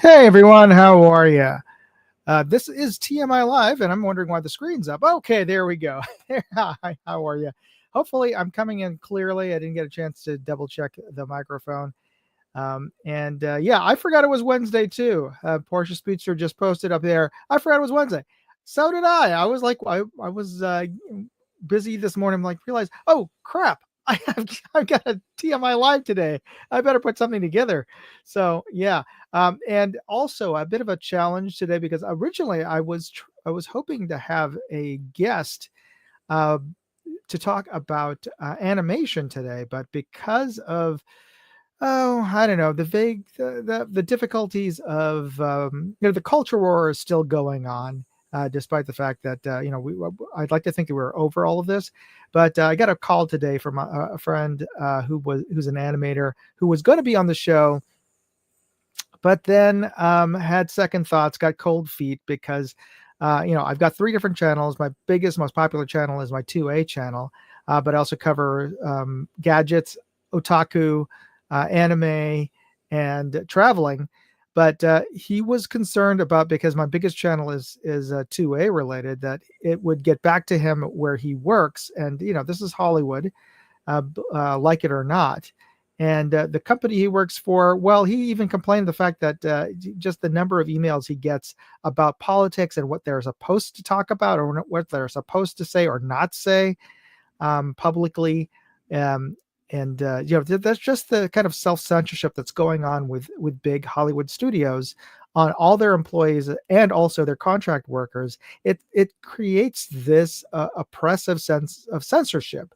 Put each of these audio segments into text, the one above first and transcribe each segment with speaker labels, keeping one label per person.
Speaker 1: Hey everyone, how are you? This is TMI Live, and I'm wondering why the screen's up. Okay, there we go. Hi, how are you? Hopefully, I'm coming in clearly. I didn't get a chance to double check the microphone. Yeah, I forgot it was Wednesday too. Portia Speedster just posted up there. I forgot it was Wednesday. So did I. I was like, I was busy this morning. I'm like, realized, oh crap, I've got a TMI live today. I better put something together. So yeah, and also a bit of a challenge today because originally I was hoping to have a guest uh, to talk about animation today, but because of I don't know, the difficulties of the culture war is still going on, despite the fact that I'd like to think that we're over all of this, but I got a call today from a friend who's an animator who was going to be on the show, but then had second thoughts, got cold feet because I've got three different channels. My biggest, most popular channel is my 2A channel, but I also cover gadgets, otaku, anime, and traveling. But he was concerned about, because my biggest channel is 2A related, that it would get back to him where he works, and this is Hollywood, like it or not. And the company he works for, well, he even complained the fact that just the number of emails he gets about politics and what they're supposed to talk about or what they're supposed to say or not say publicly. That's just the kind of self-censorship that's going on with big Hollywood studios on all their employees and also their contract workers. It creates this oppressive sense of censorship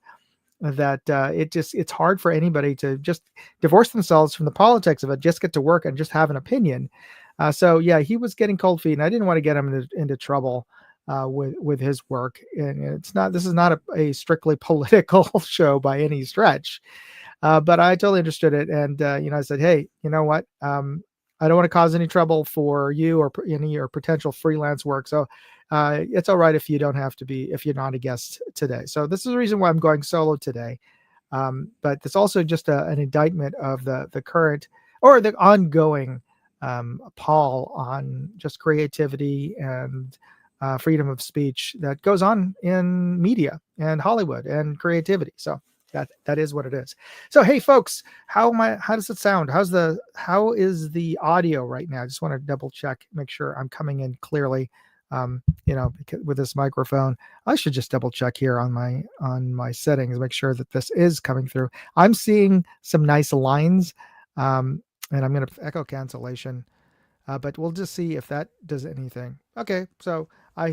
Speaker 1: that it's hard for anybody to just divorce themselves from the politics of it, just get to work and just have an opinion. So yeah, he was getting cold feet, and I didn't want to get him into trouble with his work. And this is not a strictly political show by any stretch, but I totally understood it. And I said, hey, you know what? I don't want to cause any trouble for you or any or potential freelance work. So it's all right if you don't have to be, if you're not a guest today. So this is the reason why I'm going solo today. But it's also just an indictment of the current or the ongoing pall on just creativity and freedom of speech that goes on in media and Hollywood and creativity. So that is what it is. So hey folks, how does it sound? How is the audio right now? I just want to double check, make sure I'm coming in clearly. With this microphone, I should just double check here on my settings, make sure that this is coming through. I'm seeing some nice lines, and I'm going to echo cancellation, but we'll just see if that does anything. Okay, so I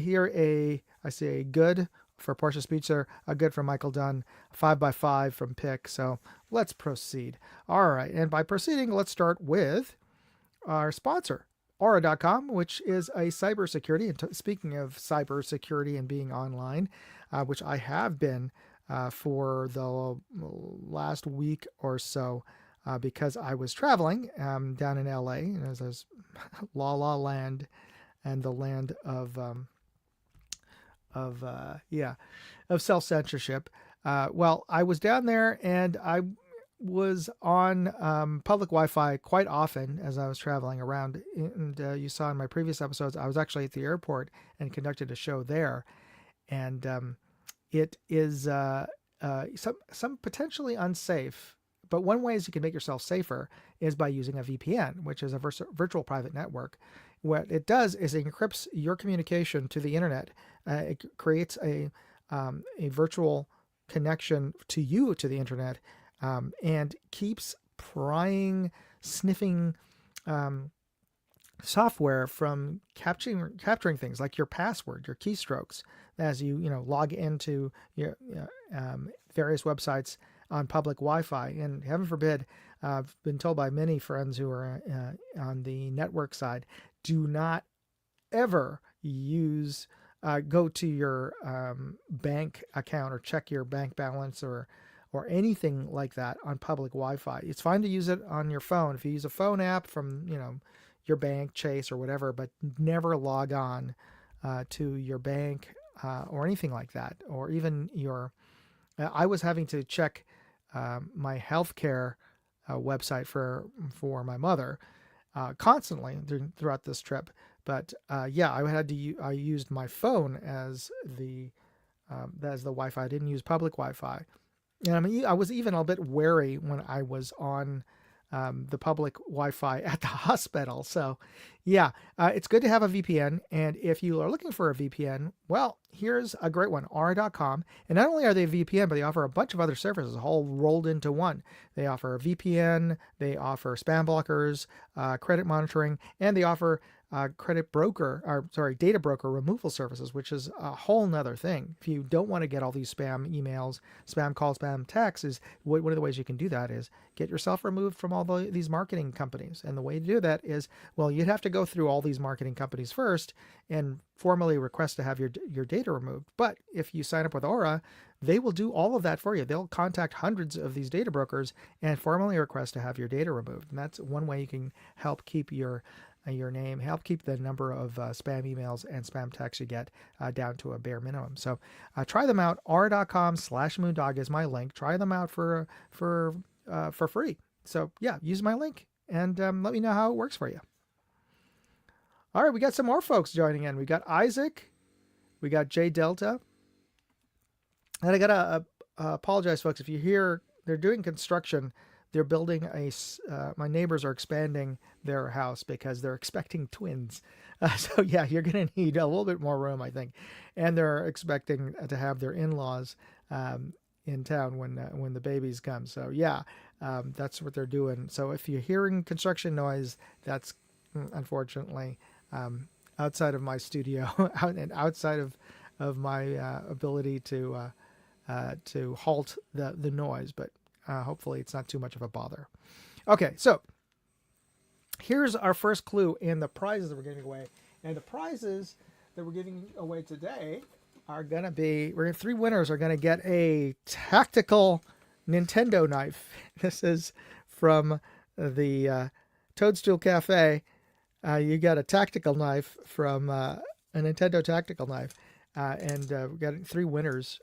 Speaker 1: see a good for Portia Speedster, a good from Michael Dunn, 5x5 from Pick. So let's proceed. All right, and by proceeding, let's start with our sponsor, Aura.com, which is a cybersecurity. And speaking of cybersecurity and being online, which I have been for the last week or so, because I was traveling down in LA, and as I was La La Land and the land of self-censorship. Well, I was down there and I was on public Wi-Fi quite often as I was traveling around. And you saw in my previous episodes, I was actually at the airport and conducted a show there. And it is some potentially unsafe. But one way is you can make yourself safer is by using a VPN, which is a virtual private network. What it does is it encrypts your communication to the internet. It creates a virtual connection to you to the internet, and keeps prying, sniffing software from capturing things like your password, your keystrokes, as you log into your various websites on public Wi-Fi. And heaven forbid, I've been told by many friends who are on the network side, do not ever go to your bank account or check your bank balance or anything like that on public Wi-Fi. It's fine to use it on your phone if you use a phone app from your bank, Chase or whatever, but never log on to your bank or anything like that, or even your. I was having to check my healthcare website for my mother, constantly throughout this trip. But yeah, I used my phone as the Wi-Fi. I didn't use public Wi-Fi. And I was even a bit wary when I was on the public Wi-Fi at the hospital. So, yeah, it's good to have a VPN. And if you are looking for a VPN, well, here's a great one, Aura.com. And not only are they a VPN, but they offer a bunch of other services all rolled into one. They offer a VPN, they offer spam blockers, credit monitoring, and they offer data broker removal services, which is a whole nother thing. If you don't want to get all these spam emails, spam calls, spam texts, is one of the ways you can do that is get yourself removed from all these marketing companies. And the way to do that is, well, you'd have to go through all these marketing companies first and formally request to have your data removed. But if you sign up with Aura, they will do all of that for you. They'll contact hundreds of these data brokers and formally request to have your data removed. And that's one way you can help keep your name, help keep the number of spam emails and spam texts you get down to a bare minimum. So try them out. r.com/moondog is my link. Try them out for free. So yeah, use my link and let me know how it works for you. All right, we got some more folks joining in. We got Isaac, we got J Delta, and I gotta apologize, folks, if you hear they're doing construction. They're building my neighbors are expanding their house because they're expecting twins. So yeah, you're going to need a little bit more room, I think. And they're expecting to have their in-laws in town when the babies come. So yeah, that's what they're doing. So if you're hearing construction noise, that's unfortunately outside of my studio and outside of my ability to halt the noise. But hopefully it's not too much of a bother. Okay, so here's our first clue in the prizes that we're giving away. And the prizes that we're giving away today are going to be, three winners are going to get a tactical Nintendo knife. This is from the Toadstool Cafe. You got a tactical knife from a Nintendo tactical knife. And we got three winners.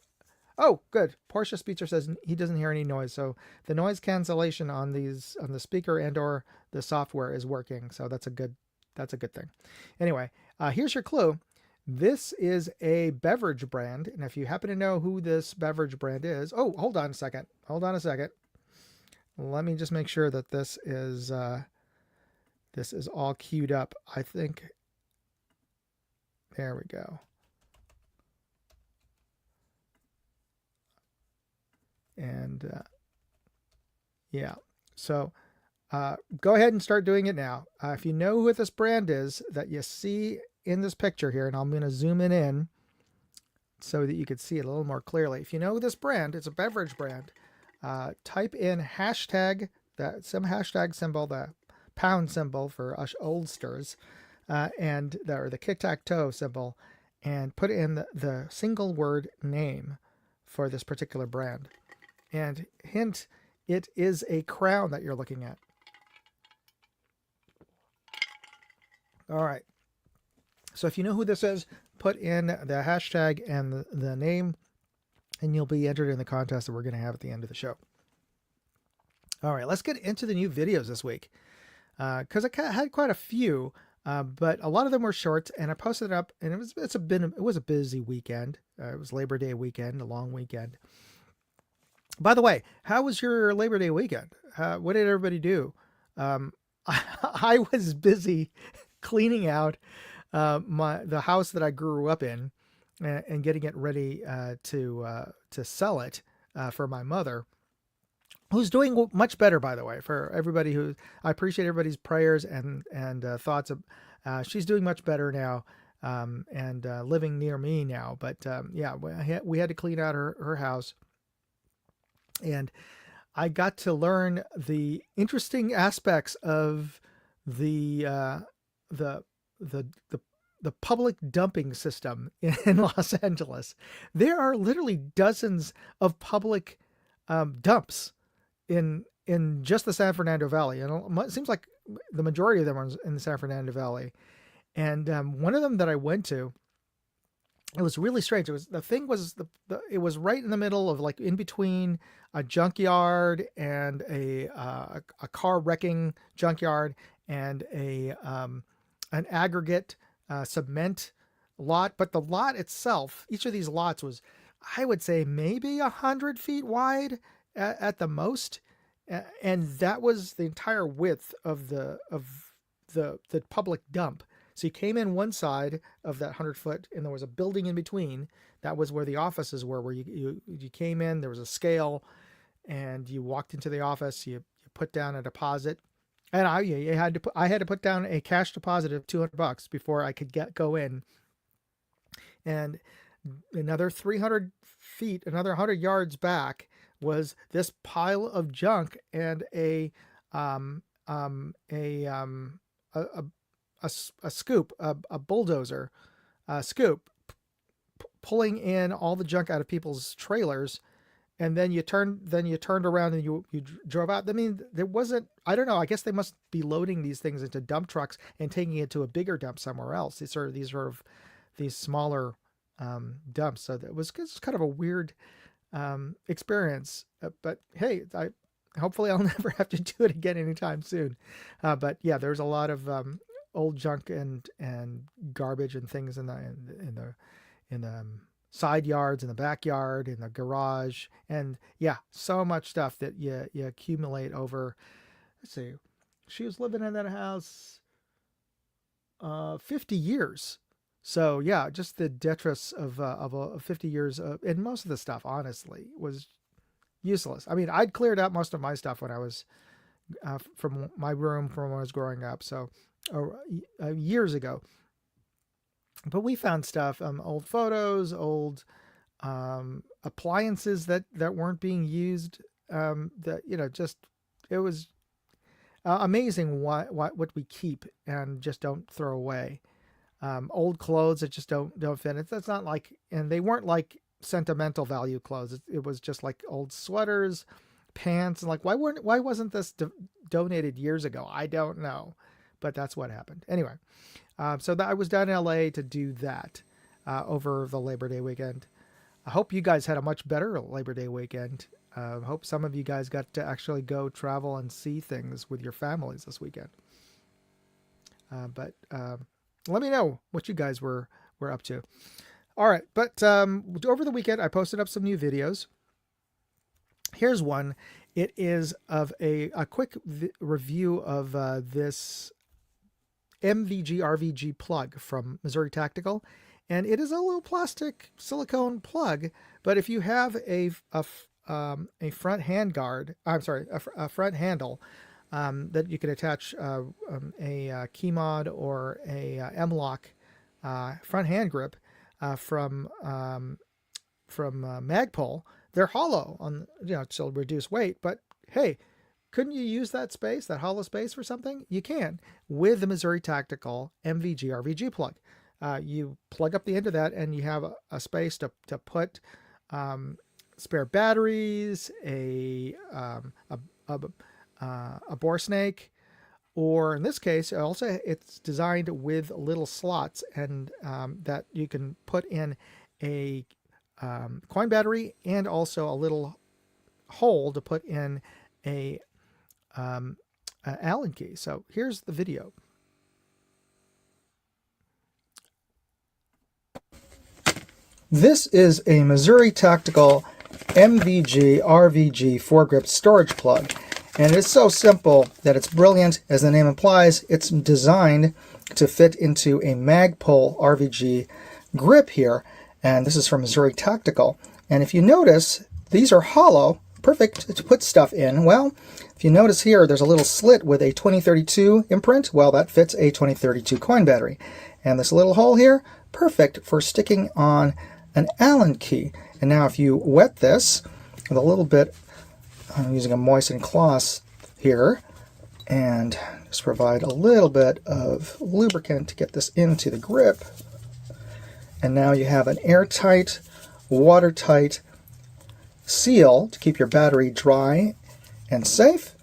Speaker 1: Oh, good. Portia Speecher says he doesn't hear any noise. So the noise cancellation on the speaker and or the software is working. So that's a good thing. Anyway, here's your clue. This is a beverage brand. And if you happen to know who this beverage brand is, hold on a second. Let me just make sure that this is all queued up. I think, there we go. And yeah, so go ahead and start doing it now. If you know who this brand is that you see in this picture here, and I'm going to zoom in so that you can see it a little more clearly. If you know this brand, it's a beverage brand. Type in hashtag, some hashtag symbol, the pound symbol for us oldsters, and the tic-tac-toe symbol, and put in the single word name for this particular brand. And hint, it is a crown that you're looking at. All right. So if you know who this is, put in the hashtag and the name, and you'll be entered in the contest that we're going to have at the end of the show. All right, let's get into the new videos this week. Because I had quite a few, but a lot of them were short, and I posted it up, and it was a busy weekend. It was Labor Day weekend, a long weekend. By the way, how was your Labor Day weekend? What did everybody do? I was busy cleaning out the house that I grew up in and getting it ready to sell it for my mother, who's doing much better, by the way. For everybody I appreciate everybody's prayers and thoughts. She's doing much better now and living near me now. But yeah, we had to clean out her house. And I got to learn the interesting aspects of the public dumping system in Los Angeles. There are literally dozens of public dumps in just the San Fernando Valley, and it seems like the majority of them are in the San Fernando Valley. And one of them that I went to, it was really strange. It was right in the middle of, like, in between a junkyard and a car wrecking junkyard and an aggregate cement lot. But the lot itself, each of these lots was, I would say, maybe 100 feet wide at the most, and that was the entire width of the public dump. So you came in one side of that 100 foot, and there was a building in between. That was where the offices were. Where you came in, there was a scale, and you walked into the office. You put down a deposit, and I had to put down a cash deposit of $200 before I could go in. And another 300 feet, another 100 yards back, was this pile of junk and a, a scoop, a bulldozer scoop, pulling in all the junk out of people's trailers. And then you turned around and you drove out. I mean, there wasn't, I don't know, I guess they must be loading these things into dump trucks and taking it to a bigger dump somewhere else. These smaller dumps. So it was kind of a weird experience. But hey, hopefully I'll never have to do it again anytime soon. But yeah, there's a lot of old junk and garbage and things in the side yards, in the backyard, in the garage, and yeah, so much stuff that you accumulate over. Let's see, she was living in that house 50 years. So yeah, just the detritus of 50 years and most of the stuff, honestly, was useless. I mean, I'd cleared out most of my stuff when I was from my room from when I was growing up, so years ago. But we found stuff, old photos, old appliances that weren't being used. That just it was amazing what we keep and just don't throw away. Old clothes that just don't fit. That's not like, and they weren't like sentimental value clothes. It was just like old sweaters, pants, and like why wasn't this donated years ago? I don't know, but that's what happened anyway. So I was down in LA to do that over the Labor Day weekend. I hope you guys had a much better Labor Day weekend. Hope some of you guys got to actually go travel and see things with your families this weekend. But let me know what you guys were up to. All right, but over the weekend I posted up some new videos. Here's one. It is of a quick review of this MVG RVG plug from Missouri Tactical, and it is a little plastic silicone plug. But if you have a front hand guard, I'm sorry, a front handle that you can attach a key mod or a M-LOK front hand grip from Magpul, they're hollow on to reduce weight. But hey, couldn't you use that space, that hollow space, for something? You can with the Missouri Tactical MVG RVG plug. You plug up the end of that, and you have a space to put spare batteries, a bore snake, or in this case, also it's designed with little slots, and that you can put in a coin battery and also a little hole to put in a Allen key. So here's the video. This is a Missouri Tactical MVG RVG foregrip storage plug, and it's so simple that it's brilliant. As the name implies, it's designed to fit into a Magpul RVG grip here, and this is from Missouri Tactical. And if you notice, these are hollow, perfect to put stuff in. Well, if you notice here, there's a little slit with a 2032 imprint. Well, that fits a 2032 coin battery. And this little hole here, perfect for sticking on an Allen key. And now if you wet this with a little bit, I'm using a moistened cloth here, and just provide a little bit of lubricant to get this into the grip. And now you have an airtight, watertight seal to keep your battery dry and safe.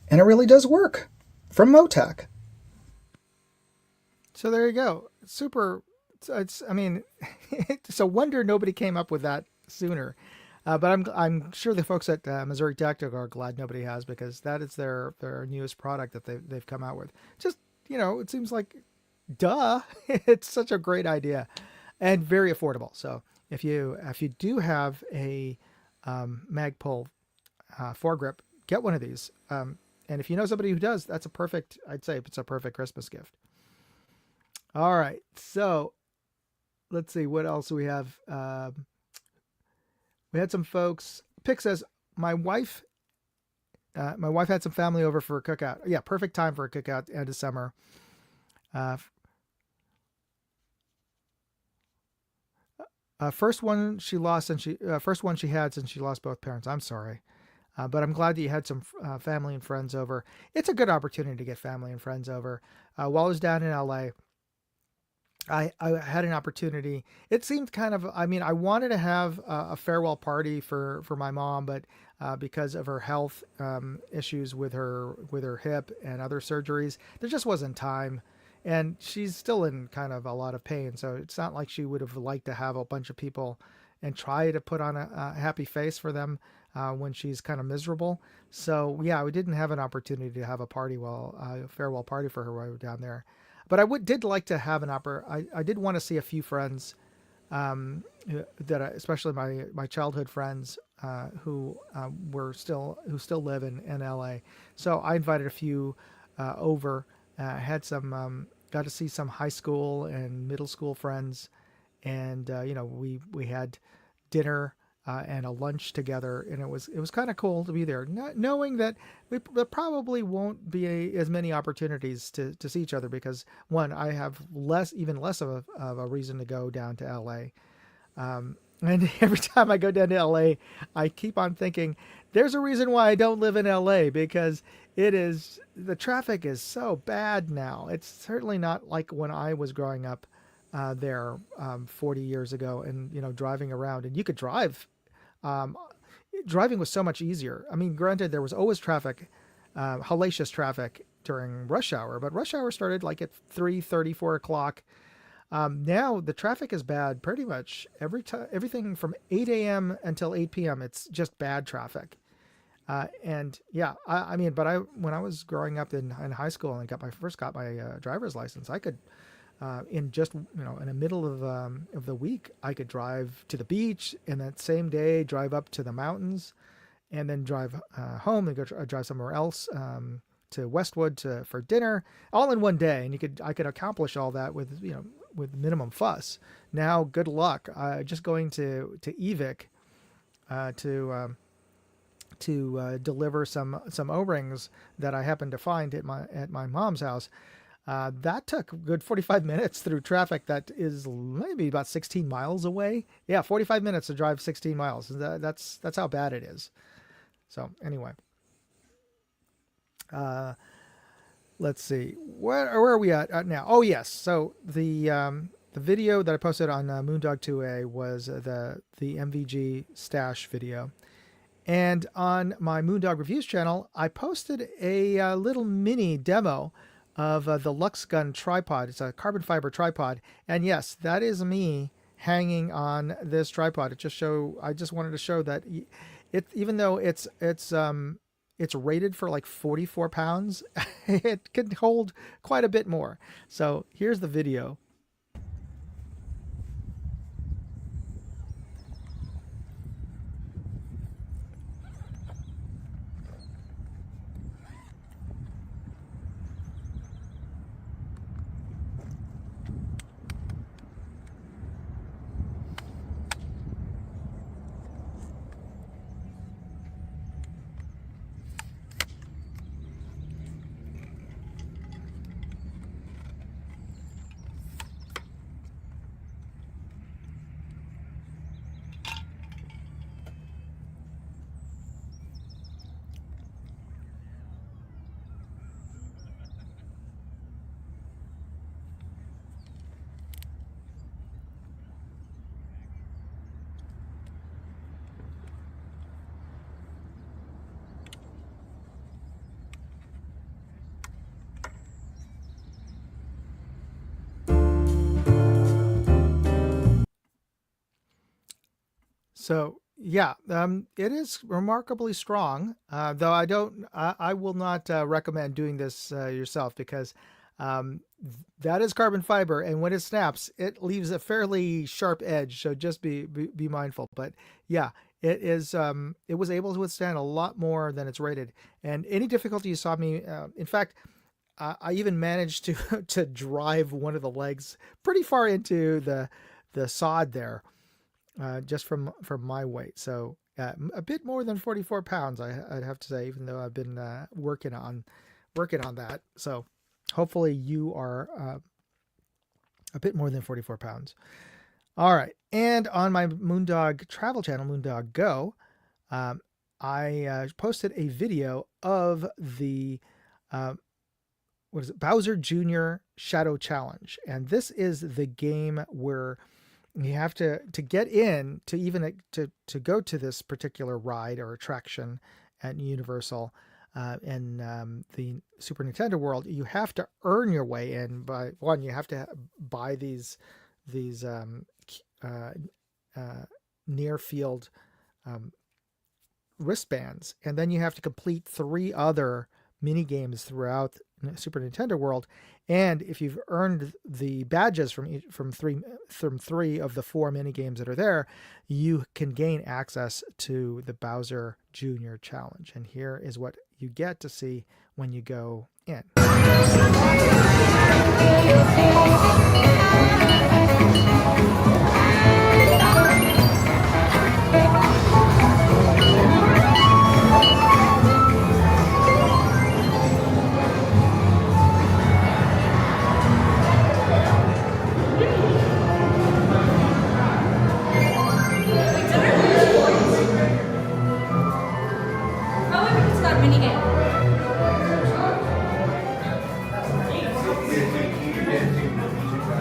Speaker 1: And it really does work from Motac. So there you go. Super. I mean, it's a wonder nobody came up with that sooner. But I'm sure the folks at Missouri Tactical are glad nobody has, because that is their newest product that they've come out with. Just, it seems like, duh, it's such a great idea and very affordable. So if you do have a Magpul foregrip, get one of these. And if you know somebody who does, that's a perfect. I'd say it's a perfect Christmas gift. All right, so let's see what else we have. We had some folks. Pick says my wife had some family over for a cookout. Yeah, perfect time for a cookout end of summer. Uh, first one she lost, and first one she had since she lost both parents. I'm sorry. But I'm glad that you had some family and friends over. It's a good opportunity to get family and friends over. While I was down in LA, I had an opportunity. It seemed kind of, I mean, I wanted to have a farewell party for my mom, but because of her health issues with her hip and other surgeries, there just wasn't time. And she's still in kind of a lot of pain, so it's not like she would have liked to have a bunch of people and try to put on a happy face for them when she's kind of miserable. So yeah, we didn't have an opportunity to have a party, a farewell party for her while we were down there. But did like to have I did want to see a few friends, um, especially my childhood friends who still live in LA. So I invited a few over. Had some got to see some high school and middle school friends, and we had dinner and a lunch together, and it was kind of cool to be there, not knowing that there probably won't be as many opportunities to see each other, because one, I have even less of a reason to go down to LA. And every time I go down to LA, I keep on thinking there's a reason why I don't live in LA, because the traffic is so bad now. It's certainly not like when I was growing up there 40 years ago, and driving around, and you could drive. Um, Driving was so much easier. I mean, granted, there was always traffic, hellacious traffic during rush hour, but rush hour started like at 3:30, 4 o'clock. Now the traffic is bad pretty much every time, everything from 8 a.m. until 8 p.m. It's just bad traffic. And yeah, I mean, but when I was growing up in high school and got my driver's license, I could, in just in the middle of the week, I could drive to the beach, and that same day drive up to the mountains, and then drive home and drive somewhere else, to Westwood for dinner, all in one day. And I could accomplish all that with minimum fuss. Now, good luck. Just going to Evic to deliver some O-rings that I happened to find at my mom's house. That took a good 45 minutes through traffic that is maybe about 16 miles away. Yeah, 45 minutes to drive 16 miles. That's how bad it is. So anyway, uh, let's see. Where are we at now? Oh yes. So the video that I posted on Moondog 2A was the MVG stash video. And on my Moondog Reviews channel, I posted a little mini demo of the LuxGun tripod. It's a carbon fiber tripod. And yes, that is me hanging on this tripod. I just wanted to show that even though it's rated for like 44 pounds, it can hold quite a bit more. So here's the video. So Yeah, it is remarkably strong. Though I will not recommend doing this yourself because that is carbon fiber, and when it snaps, it leaves a fairly sharp edge. So just be mindful. But yeah, it is. It was able to withstand a lot more than it's rated, and any difficulty you saw me. In fact, I even managed to to drive one of the legs pretty far into the sod there, just from my weight. So a bit more than 44 pounds, I'd have to say, even though I've been working on that. So hopefully you are a bit more than 44 pounds. All right. And on my Moondog travel channel, Moondog Go, um, I posted a video of the uh, what is it, Bowser Jr. Shadow Challenge, and this is the game where you have to get in to even to go to this particular ride or attraction at Universal in the Super Nintendo world. You have to earn your way in by one. You have to buy these uh, uh, near field um, wristbands, and then you have to complete three other mini games throughout Super Nintendo world. And if you've earned the badges from three of the four mini games that are there, you can gain access to the Bowser Jr. Challenge. And here is what you get to see when you go in.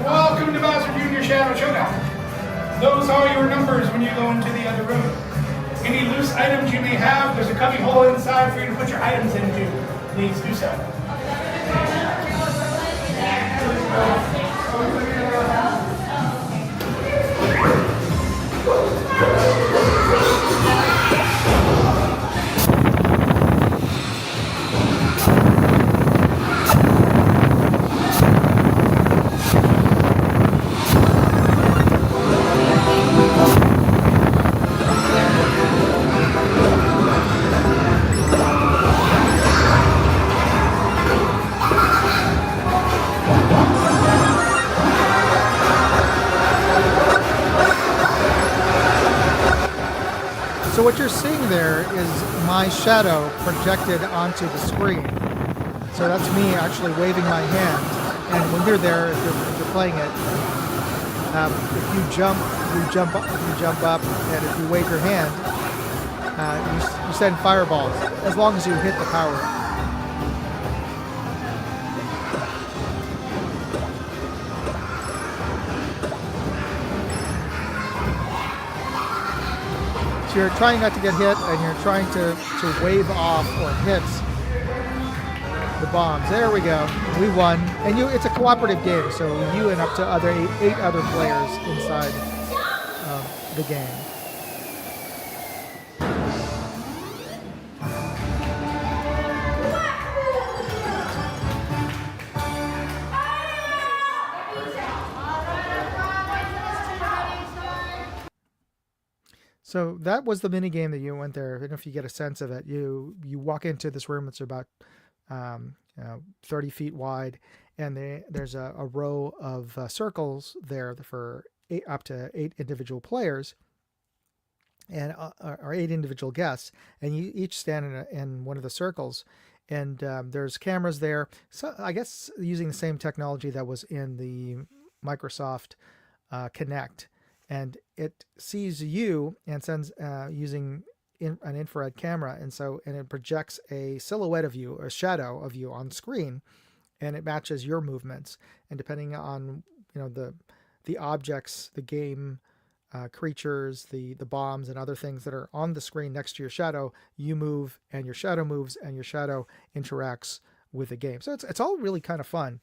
Speaker 2: Welcome to Bowser Jr. Shadow Showdown. Those are your numbers when you go into the other room. Any loose items you may have, there's a cubby hole inside for you to put your items into. Please do so.
Speaker 1: So what you're seeing there is my shadow projected onto the screen. So that's me actually waving my hand. And when you're there, if you're playing it, if you jump up, and if you wave your hand, you send fireballs as long as you hit the power. You're trying not to get hit, and you're trying to wave off or hit the bombs. There we go. We won. And it's a cooperative game, so you and up to eight other players inside the game. So that was the mini game that you went there. I don't know if you get a sense of it. You walk into this room. It's about 30 feet wide, and there's a row of circles there for up to 8 individual players, and or 8 individual guests, and you each stand in one of the circles. And there's cameras there. So I guess using the same technology that was in the Microsoft Kinect. And it sees you and sends using an infrared camera, and it projects a silhouette of you, a shadow of you on screen, and it matches your movements. And depending on the objects, the game creatures, the bombs and other things that are on the screen next to your shadow, you move, and your shadow moves, and your shadow interacts with the game. So it's all really kind of fun.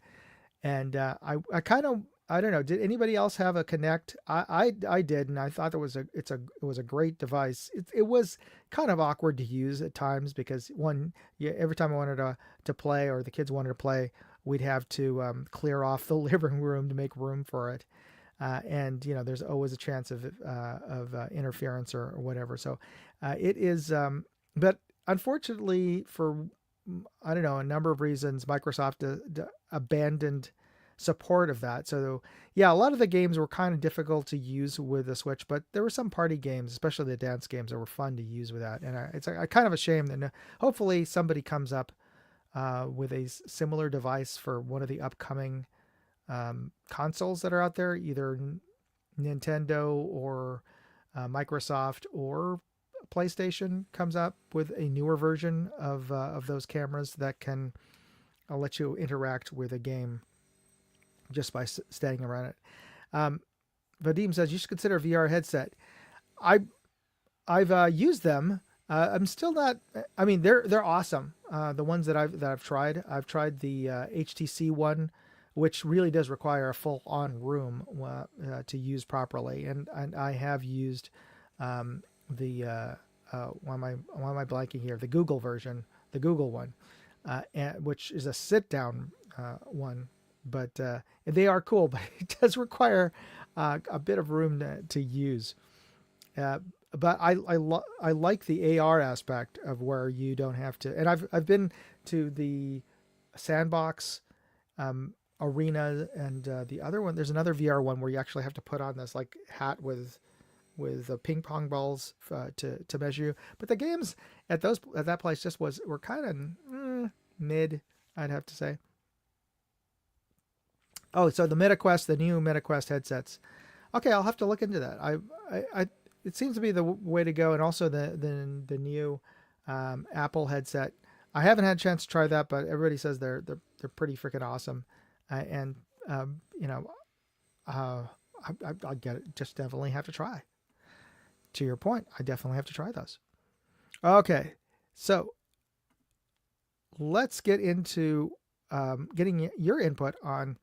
Speaker 1: And I kind of I don't know. Did anybody else have a Connect? I did, and I thought it was a great device. It was kind of awkward to use at times because one, yeah, every time I wanted to play or the kids wanted to play, we'd have to clear off the living room to make room for it. And there's always a chance of interference or whatever. So it is, but unfortunately, for I don't know a number of reasons, Microsoft abandoned support of that. So yeah, a lot of the games were kind of difficult to use with the Switch, but there were some party games, especially the dance games, that were fun to use with that. And it's a kind of a shame that hopefully somebody comes up with a similar device for one of the upcoming consoles that are out there, either Nintendo or Microsoft or PlayStation comes up with a newer version of those cameras that can let you interact with a game just by staying around it. Vadim says you should consider a VR headset. I I've used them. I'm still not. I mean, they're awesome. The ones that I've tried. I've tried the HTC one, which really does require a full on room to use properly. And I have used the why am I blanking here? The Google version, the Google one, which is a sit down one. But they are cool, but it does require a bit of room to use. But I like the AR aspect of where you don't have to. And I've been to the Sandbox arena and the other one. There's another VR one where you actually have to put on this like hat with ping pong balls to measure you. But the games at that place just were kind of mid, I'd have to say. Oh, so the new MetaQuest headsets. Okay, I'll have to look into that. I it seems to be the way to go, and also the new Apple headset. I haven't had a chance to try that, but everybody says they're pretty freaking awesome, and I get it. Just definitely have to try. To your point, I definitely have to try those. Okay, so let's get into getting your input on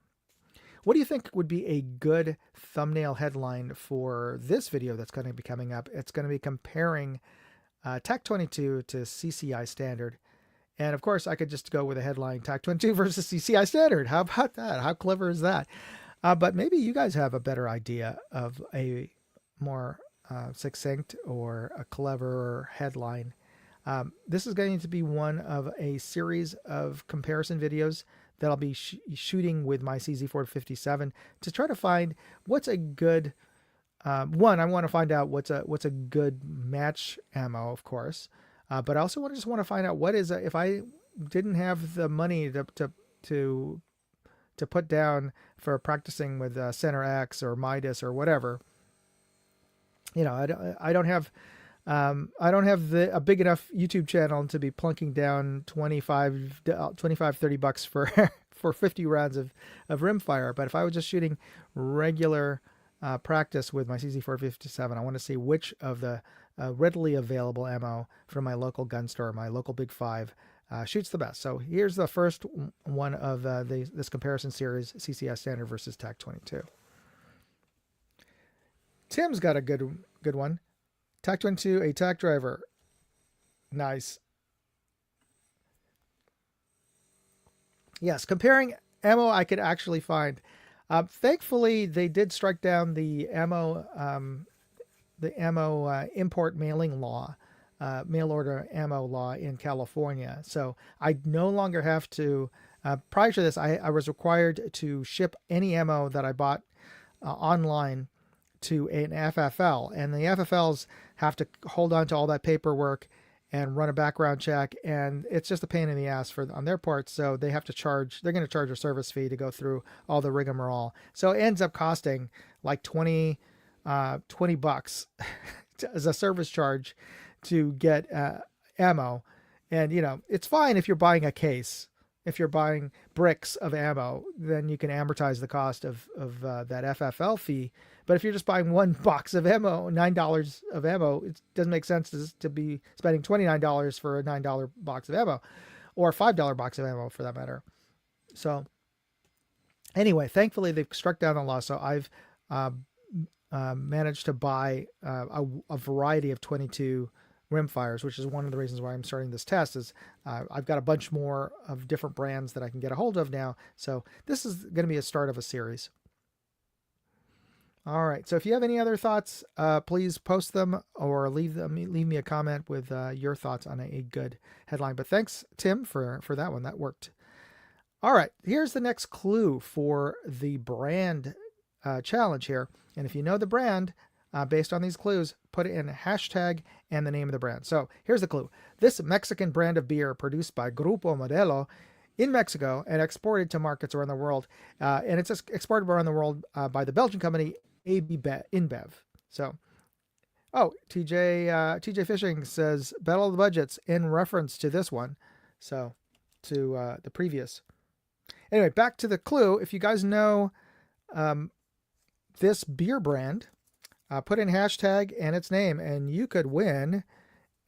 Speaker 1: what do you think would be a good thumbnail headline for this video that's going to be coming up. It's going to be comparing TAC-22 to CCI standard. And of course, I could just go with a headline, TAC-22 versus CCI standard. How about that? How clever is that? But maybe you guys have a better idea of a more succinct or a clever headline. This is going to be one of a series of comparison videos that I'll be shooting with my CZ457 to try to find what's a good one. I want to find out what's a good match ammo, of course, but I also just want to find out what is if I didn't have the money to put down for practicing with Center X or Midas or whatever. I don't have a big enough YouTube channel to be plunking down 25, 30 bucks for for 50 rounds of rimfire. But if I was just shooting regular practice with my CZ457, I want to see which of the readily available ammo from my local gun store, my local Big Five, shoots the best. So here's the first one of this comparison series, CCI standard versus TAC-22. Tim's got a good one. TAC-22, a TAC driver. Nice. Yes, comparing ammo I could actually find. Thankfully, they did strike down the ammo import mailing law, mail order ammo law in California. So I no longer have to. Prior to this, I was required to ship any ammo that I bought online to an FFL, and the FFLs have to hold on to all that paperwork and run a background check, and it's just a pain in the ass on their part. So they have to charge. They're going to charge a service fee to go through all the rigmarole. So it ends up costing like 20 bucks as a service charge to get ammo. And it's fine if you're buying a case. If you're buying bricks of ammo, then you can amortize the cost of that FFL fee. But if you're just buying one box of ammo, $9 of ammo, it doesn't make sense to be spending $29 for a $9 box of ammo, or a $5 box of ammo for that matter. So Anyway, thankfully they've struck down the law, so I've uh, managed to buy a variety of 22 rimfires, which is one of the reasons why I'm starting this test. Is I've got a bunch more of different brands that I can get a hold of now. So this is going to be a start of a series. All right. So if you have any other thoughts, please post them or leave me a comment with your thoughts on a good headline. But thanks, Tim, for that one. That worked. All right. Here's the next clue for the brand challenge here. And if you know the brand, based on these clues, put it in a hashtag and the name of the brand. So here's the clue. This Mexican brand of beer produced by Grupo Modelo in Mexico and exported to markets around the world. And it's exported around the world by the Belgian company AB InBev. So, TJ Fishing says Battle of the Budgets in reference to this one. So, to the previous. Anyway, back to the clue. If you guys know this beer brand, put in hashtag and its name, and you could win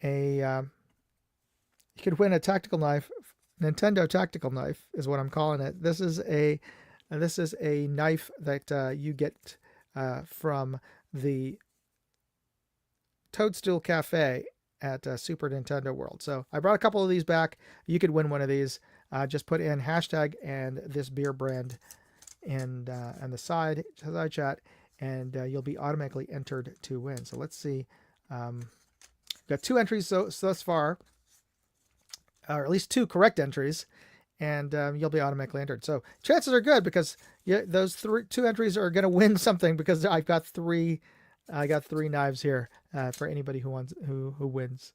Speaker 1: a tactical knife. Nintendo tactical knife is what I'm calling it. This is a knife that you get from the Toadstool Cafe at Super Nintendo World. So I brought a couple of these back. You could win one of these. Just put in hashtag and this beer brand and the side chat, and you'll be automatically entered to win. So let's see. Got 2 entries thus far, or at least 2 correct entries, and you'll be automatically entered. So chances are good because those 2 entries are going to win something because I got 3 knives here for anybody who wins.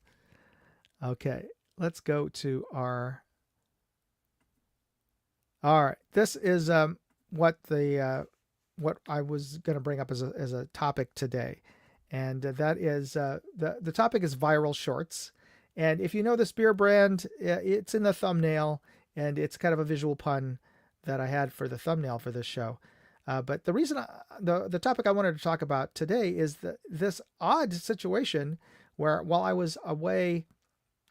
Speaker 1: Okay, let's go to our. All right, this is what I was going to bring up as a topic today, and that is the topic is viral shorts. And if you know this beer brand, it's in the thumbnail, and it's kind of a visual pun that I had for the thumbnail for this show. But the reason, the topic I wanted to talk about today is this odd situation where while I was away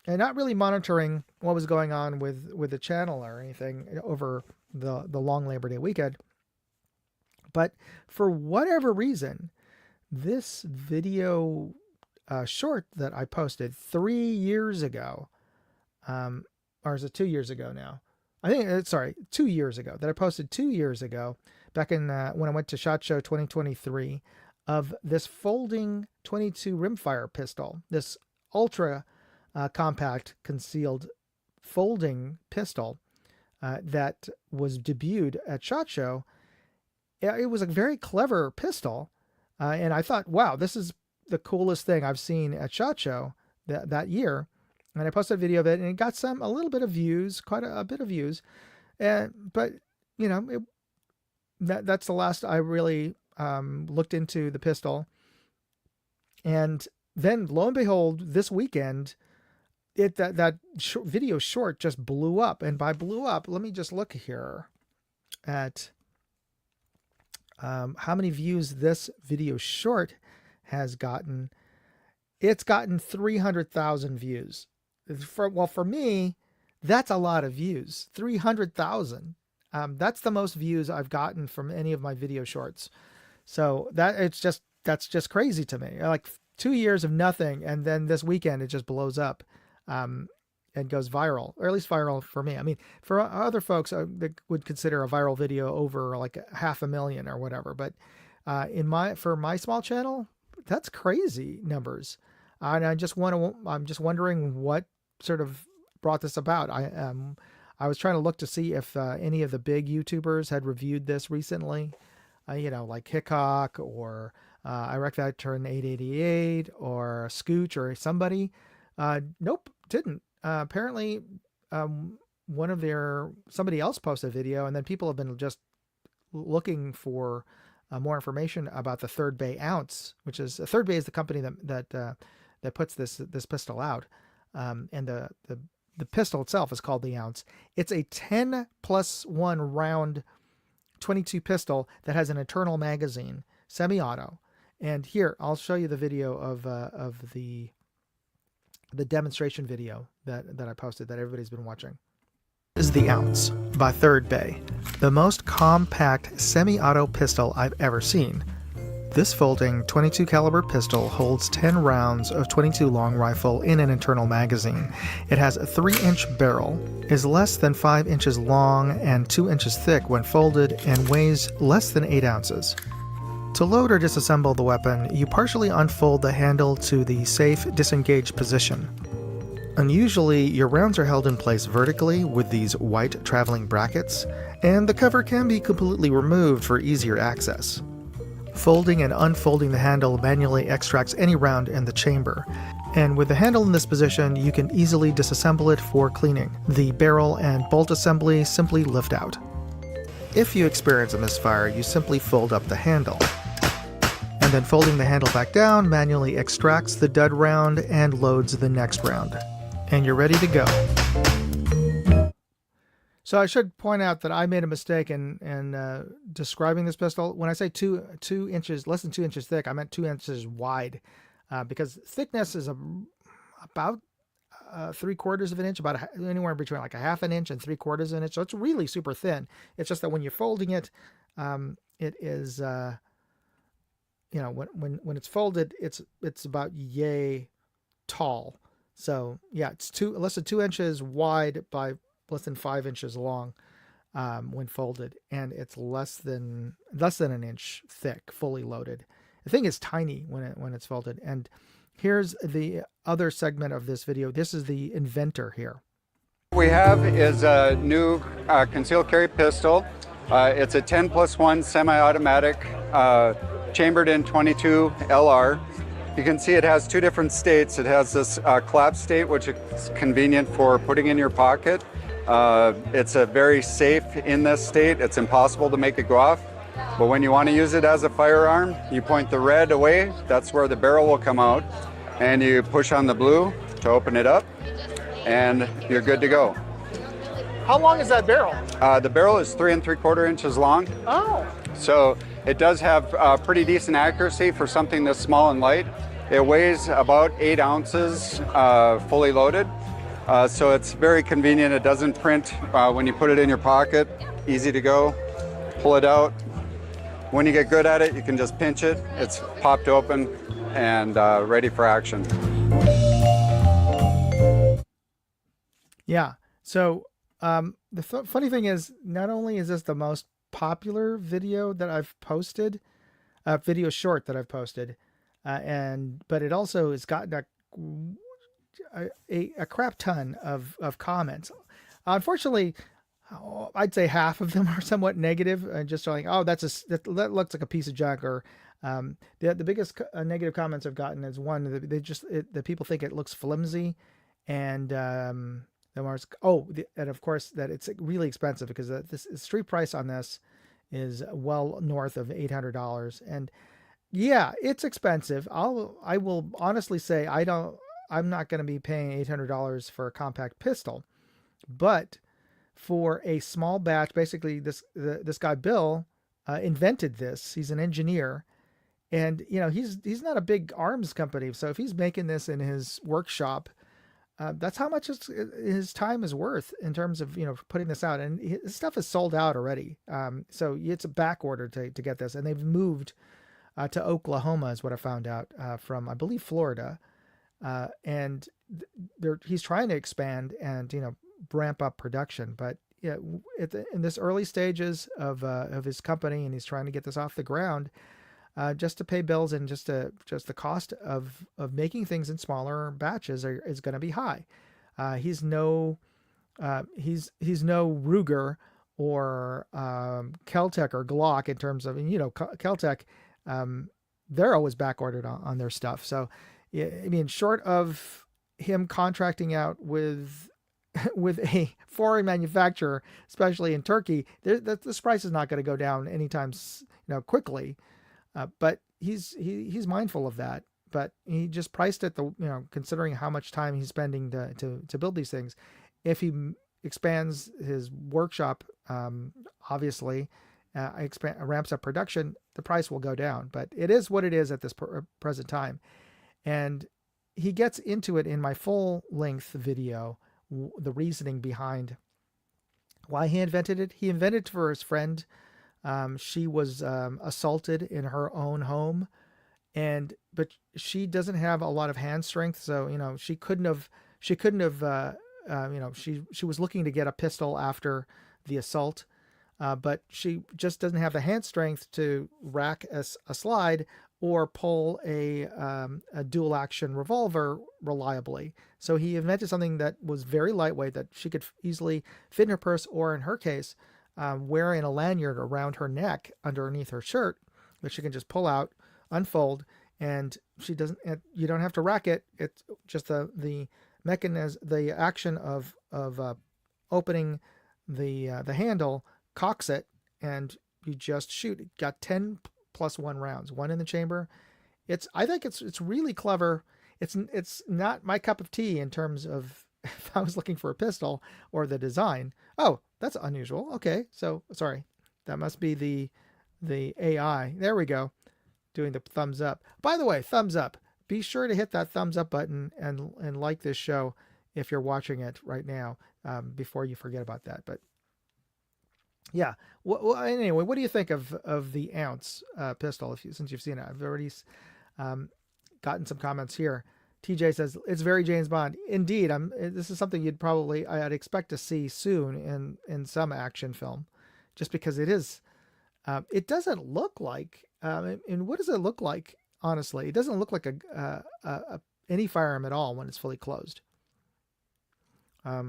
Speaker 1: and not really monitoring what was going on with the channel or anything over the long Labor Day weekend, but for whatever reason, this video short that I posted 3 years ago, or is it 2 years ago now? I think it's 2 years ago that I posted 2 years ago, back in when I went to SHOT Show 2023, of this folding 22 rimfire pistol, this ultra compact concealed folding pistol that was debuted at SHOT Show. It was a very clever pistol, and I thought, wow, this is the coolest thing I've seen at SHOT Show that year. And I posted a video of it, and it got a little bit of views, quite a bit of views. But you know, that's the last I really looked into the pistol. And then, lo and behold, this weekend, that video short just blew up. And by blew up, let me just look here at how many views this video short has gotten. It's gotten 300,000 views. For me, that's a lot of views. 300,000. That's the most views I've gotten from any of my video shorts. So that's just crazy to me. Like 2 years of nothing, and then this weekend it just blows up, and goes viral, or at least viral for me. I mean, for other folks, they would consider a viral video over like 500,000 or whatever. But for my small channel, that's crazy numbers. And I'm just wondering what sort of brought this about. I was trying to look to see if any of the big YouTubers had reviewed this recently, like Hickok or Iraq Veteran 888 or Scooch or somebody. Nope, didn't. Apparently, somebody else posted a video, and then people have been just looking for more information about the Third Bay Ounce, which is Third Bay is the company that puts this pistol out, and the pistol itself is called the Ounce. It's a 10+1 round 22 pistol that has an internal magazine, semi-auto. And here I'll show you the video of the demonstration video that I posted that everybody's been watching. Is the Ounce by Third Bay, the most compact semi-auto pistol I've ever seen. This folding 22 caliber pistol holds 10 rounds of 22 long rifle in an internal magazine. It has a 3-inch barrel, is less than 5 inches long and 2 inches thick when folded, and weighs less than 8 ounces. To load or disassemble the weapon, you partially unfold the handle to the safe disengaged position. Unusually, your rounds are held in place vertically with these white traveling brackets, and the cover can be completely removed for easier access. Folding and unfolding the handle manually extracts any round in the chamber, and with the handle in this position, you can easily disassemble it for cleaning. The barrel and bolt assembly simply lift out. If you experience a misfire, you simply fold up the handle, and then folding the handle back down manually extracts the dud round and loads the next round. And you're ready to go. So I should point out that I made a mistake in describing this pistol. When I say 2 inches, less than 2 inches thick, I meant 2 inches wide, because thickness is about 3/4 of an inch, about anywhere between like a half an inch and 3/4 of an inch. So it's really super thin. It's just that when you're folding it, it is, when it's folded, it's about yay tall. So yeah, it's less than 2 inches wide by less than 5 inches long when folded, and it's less than an inch thick, fully loaded. The thing is tiny when it's folded. And here's the other segment of this video. This is the inventor here.
Speaker 3: What we have is a new concealed carry pistol. It's a 10+1 semi-automatic, chambered in 22 LR. You can see it has 2 different states. It has this collapse state, which is convenient for putting in your pocket. It's a very safe in this state. It's impossible to make it go off. But when you want to use it as a firearm, you point the red away. That's where the barrel will come out. And you push on the blue to open it up, and you're good to go.
Speaker 4: How long is that barrel?
Speaker 3: The barrel is 3 3/4 inches long.
Speaker 4: Oh.
Speaker 3: So it does have pretty decent accuracy for something this small and light. It weighs about 8 ounces fully loaded. So it's very convenient. It doesn't print when you put it in your pocket. Easy to go. Pull it out. When you get good at it, you can just pinch it. It's popped open and ready for action.
Speaker 1: Yeah. So the funny thing is, not only is this the most popular video that I've posted, video short that I've posted, but it also has gotten a crap ton of comments. Unfortunately, I'd say half of them are somewhat negative, just like, oh, that looks like a piece of junk. Or the biggest negative comments I've gotten is one, the people think it looks flimsy, and and of course that it's really expensive, because the street price on this is well north of $800. And yeah, it's expensive. I will honestly say I'm not going to be paying $800 for a compact pistol, but for a small batch, basically this guy Bill invented this. He's an engineer, and he's not a big arms company, so if he's making this in his workshop, that's how much his time is worth in terms of putting this out. And his stuff is sold out already, so it's a back order to get this, and they've moved to Oklahoma, is what I found out, from, I believe, Florida. And he's trying to expand and ramp up production, but in this early stages of his company, and he's trying to get this off the ground, just to pay bills, and just the cost of making things in smaller batches is going to be high. He's no Ruger or Keltec or Glock in terms of, Keltec, they're always back ordered on their stuff. So I mean, short of him contracting out with a foreign manufacturer, especially in Turkey, this price is not going to go down anytime quickly. But he's mindful of that. But he just priced it considering how much time he's spending to build these things. If he expands his workshop, obviously, ramps up production, the price will go down. But it is what it is at this present time. And he gets into it in my full length video, the reasoning behind Why he invented it? He invented it for his friend. She was assaulted in her own home, but she doesn't have a lot of hand strength, so she was looking to get a pistol after the assault, but she just doesn't have the hand strength to rack a slide or pull a dual action revolver reliably. So he invented something that was very lightweight that she could easily fit in her purse, or in her case, wearing a lanyard around her neck underneath her shirt that she can just pull out, unfold, and you don't have to rack it. It's just the mechanism, the action of opening the handle cocks it, and you just shoot. It got 10 plus 1 rounds, one in the chamber. I think it's really clever. It's not my cup of tea in terms of if I was looking for a pistol or the design. Oh, that's unusual. Okay, so sorry, that must be the AI. There we go, doing the thumbs up. By the way, thumbs up. Be sure to hit that thumbs up button and like this show if you're watching it right now, before you forget about that. But yeah. Well, anyway, what do you think of the ounce pistol? Since you've seen it, I've already gotten some comments here. TJ says it's very James Bond. Indeed, this is something I'd expect to see soon in some action film, just because it is. It doesn't look like. And what does it look like? Honestly, it doesn't look like any firearm at all when it's fully closed. My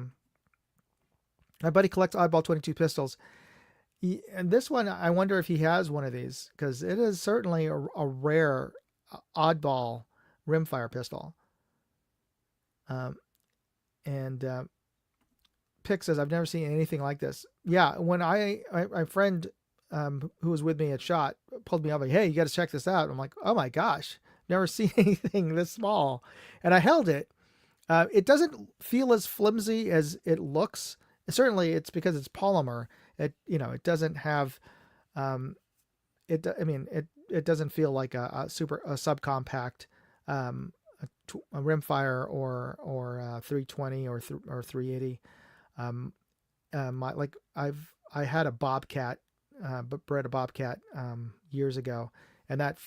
Speaker 1: buddy collects Oddball 22 pistols. And this one, I wonder if he has one of these, because it is certainly a rare oddball rimfire pistol. And Pick says, I've never seen anything like this. Yeah, when my friend who was with me at SHOT pulled me up like, hey, you got to check this out. I'm like, oh my gosh, never seen anything this small. And I held it. It doesn't feel as flimsy as it looks. Certainly, it's because it's polymer. It doesn't have it doesn't feel like a subcompact a rimfire or 320 or 380. I had a Bobcat, but bred a Bobcat years ago, and that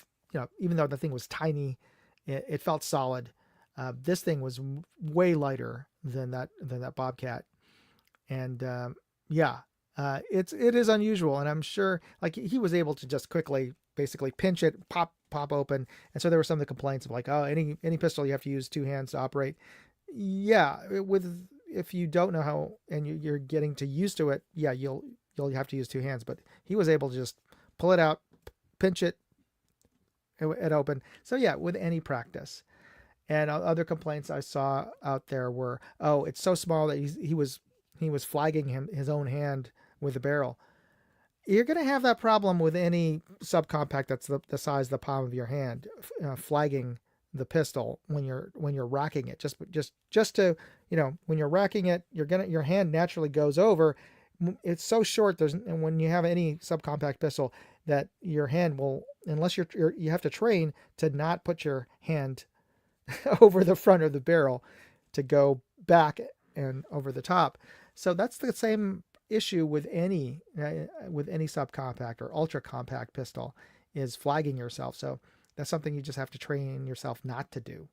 Speaker 1: even though the thing was tiny, it felt solid. This thing was way lighter than that Bobcat, and it is unusual, and I'm sure like he was able to just quickly basically pinch it, pop open, and so there were some of the complaints of like, oh, any pistol you have to use two hands to operate. Yeah, if you don't know how and you're getting used to it, yeah, you'll have to use two hands. But he was able to just pull it out, pinch it, and open. So yeah, with any practice. And other complaints I saw out there were, oh, it's so small that he was flagging his own hand with the barrel. You're going to have that problem with any subcompact that's the size of the palm of your hand, flagging the pistol when you're racking it. Just to when you're racking it, your hand naturally goes over. It's so short. And when you have any subcompact pistol, that your hand will, unless you have to train to not put your hand over the front of the barrel to go back and over the top. So that's the same issue with any subcompact or ultra compact pistol, is flagging yourself. So that's something you just have to train yourself not to do.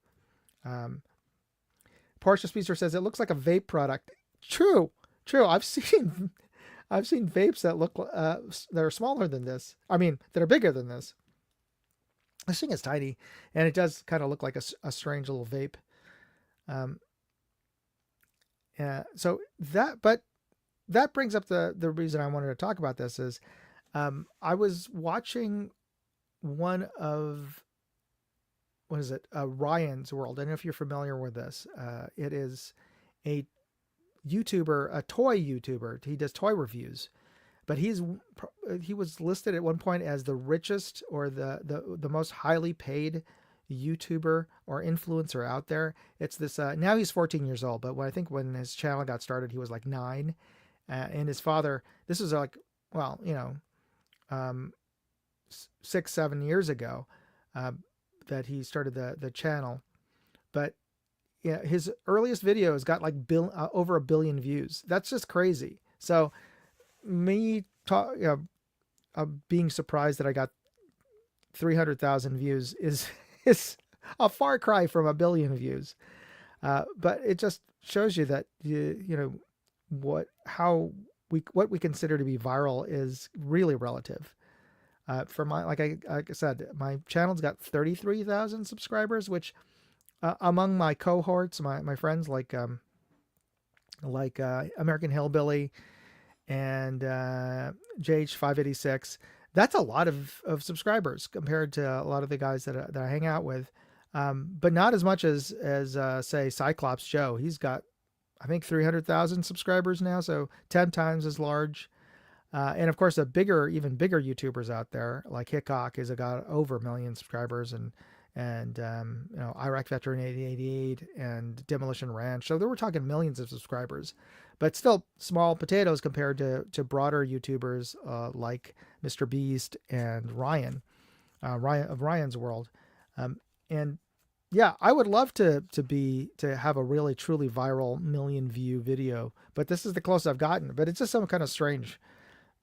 Speaker 1: Porsche Speedster says it looks like a vape product. True. I've seen vapes that look that are smaller than this. I mean, that are bigger than this. This thing is tiny, and it does kind of look like a strange little vape. So that brings up the reason I wanted to talk about this is, I was watching one of, what is it? Ryan's World. I don't know if you're familiar with this. It is a YouTuber, a toy YouTuber. He does toy reviews, but he was listed at one point as the richest or the most highly paid YouTuber or influencer out there. It's this, now he's 14 years old, but when his channel got started, he was like 9. And his father, this is like, 6-7 years ago, that he started the channel. But yeah, his earliest videos got like over 1 billion views. That's just crazy. So me being surprised that I got 300,000 views is a far cry from a billion views. But it just shows you that what we consider to be viral is really relative. For my like I said, my channel's got 33,000 subscribers, which among my cohorts, my friends like American Hillbilly and JH586, that's a lot of subscribers compared to a lot of the guys that I hang out with. But not as much as say Cyclops Joe. He's got, I think, 300,000 subscribers now, so 10 times as large. And of course, even bigger YouTubers out there like Hickok has got over 1 million subscribers, and Iraq Veteran 8088 and Demolition Ranch. So we're talking millions of subscribers, but still small potatoes compared to broader YouTubers like Mr. Beast and Ryan of Ryan's World. And yeah, I would love to have a really truly viral 1 million view video, but this is the closest I've gotten. But it's just some kind of strange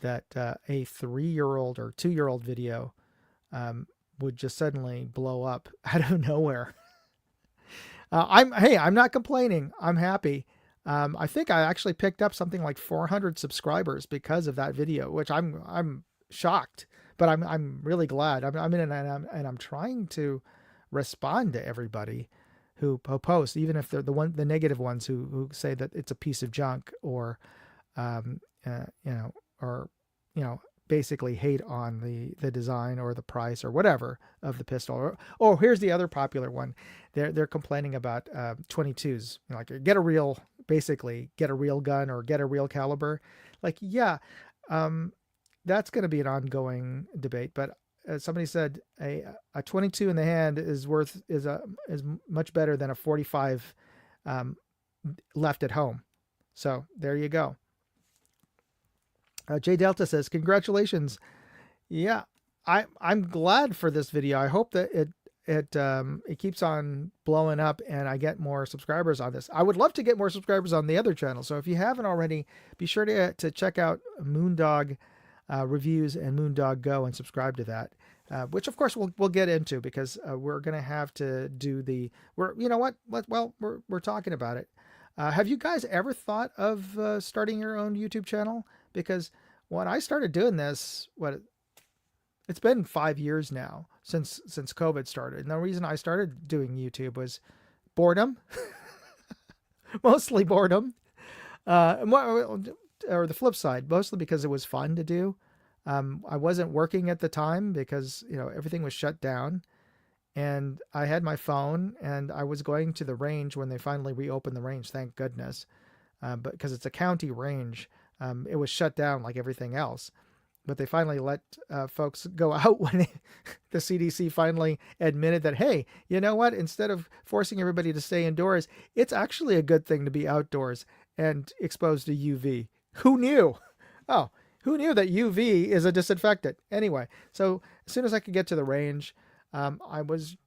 Speaker 1: that a 3-year-old or 2-year-old video would just suddenly blow up out of nowhere. I'm not complaining. I'm happy. I think I actually picked up something like 400 subscribers because of that video, which I'm shocked, but I'm really glad. I'm in and I'm trying to respond to everybody who posts, even if they're the negative ones who say that it's a piece of junk or basically hate on the design or the price or whatever of the pistol. Or here's the other popular one. They're complaining about 22s. Like get a real gun or get a real caliber. Like, yeah, that's going to be an ongoing debate. But somebody said a 22 in the hand is much better than a 45 left at home. So there you go. J Delta says, congratulations. Yeah, I'm glad for this video. I hope that it keeps on blowing up and I get more subscribers on this. I would love to get more subscribers on the other channel. So if you haven't already, be sure to check out Moondog Reviews and Moondog Go and subscribe to that. Which of course we'll get into, because we're gonna have to do we're talking about it. Have you guys ever thought of starting your own YouTube channel? Because when I started doing this, it's been 5 years now since COVID started. And the reason I started doing YouTube was boredom, mostly boredom, or the flip side, mostly because it was fun to do. I wasn't working at the time because, everything was shut down, and I had my phone and I was going to the range when they finally reopened the range. Thank goodness. But because it's a county range, it was shut down like everything else, but they finally let folks go out when the CDC finally admitted that, hey, you know what? Instead of forcing everybody to stay indoors, it's actually a good thing to be outdoors and exposed to UV. Who knew? Oh, who knew that UV is a disinfectant? Anyway, so as soon as I could get to the range, I was,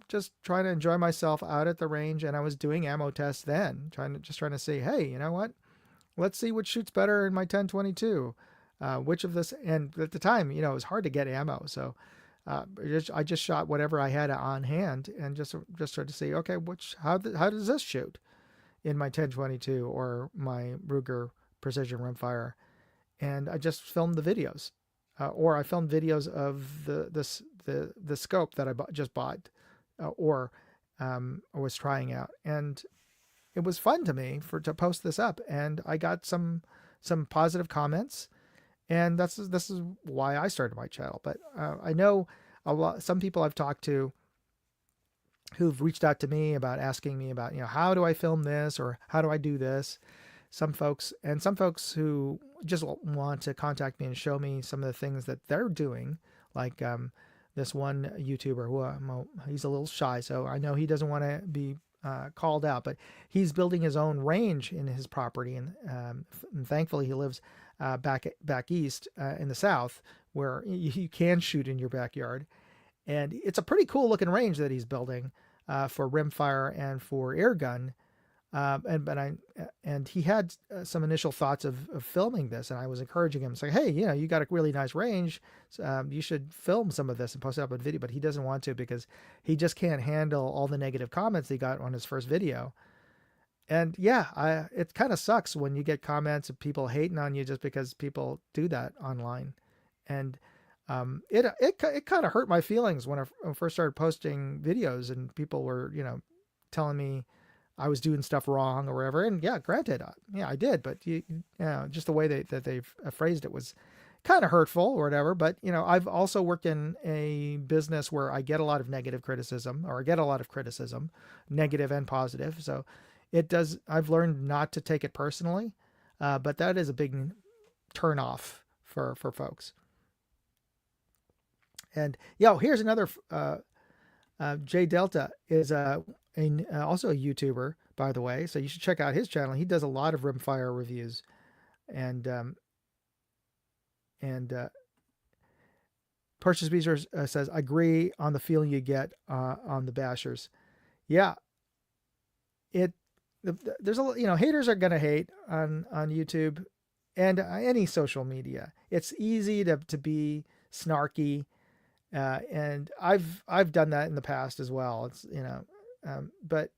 Speaker 1: just trying to enjoy myself out at the range, and I was doing ammo tests then, trying to see, hey, you know what? Let's see what shoots better in my 1022. Which of this, and at the time, it was hard to get ammo. So I just shot whatever I had on hand and just tried to see, okay, how does this shoot in my 1022 or my Ruger precision rimfire? And I just filmed the videos, or I filmed videos of the scope that I just bought, or was trying out, and it was fun to me to post this up, and I got some positive comments, and this is why I started my channel. But I know some people I've talked to who've reached out to me about asking me about, how do I film this or how do I do this? Some folks who just want to contact me and show me some of the things that they're doing, like this one YouTuber who he's a little shy, so I know he doesn't want to be called out, but he's building his own range in his property, and thankfully he lives back east in the South, where you can shoot in your backyard, and it's a pretty cool looking range that he's building for rimfire and for air gun. And he had some initial thoughts of filming this, and I was encouraging him, saying, "Hey, you got a really nice range. You should film some of this and post it up on video." But he doesn't want to because he just can't handle all the negative comments he got on his first video. And yeah, it kind of sucks when you get comments of people hating on you just because people do that online. And it kind of hurt my feelings when I first started posting videos and people were telling me I was doing stuff wrong or whatever. And yeah, granted, yeah, I did, but just the way that they've phrased it was kind of hurtful or whatever. But I've also worked in a business where I get a lot of negative criticism, or I get a lot of criticism, negative and positive. So I've learned not to take it personally, but that is a big turn off for folks. And here's another. Jay Delta is also a YouTuber, by the way, so you should check out his channel. He does a lot of rimfire reviews, and Purchase Beezer says, "I agree on the feeling you get on the bashers." Yeah, there's haters are gonna hate on YouTube and any social media. It's easy to be snarky. And I've done that in the past as well. It's but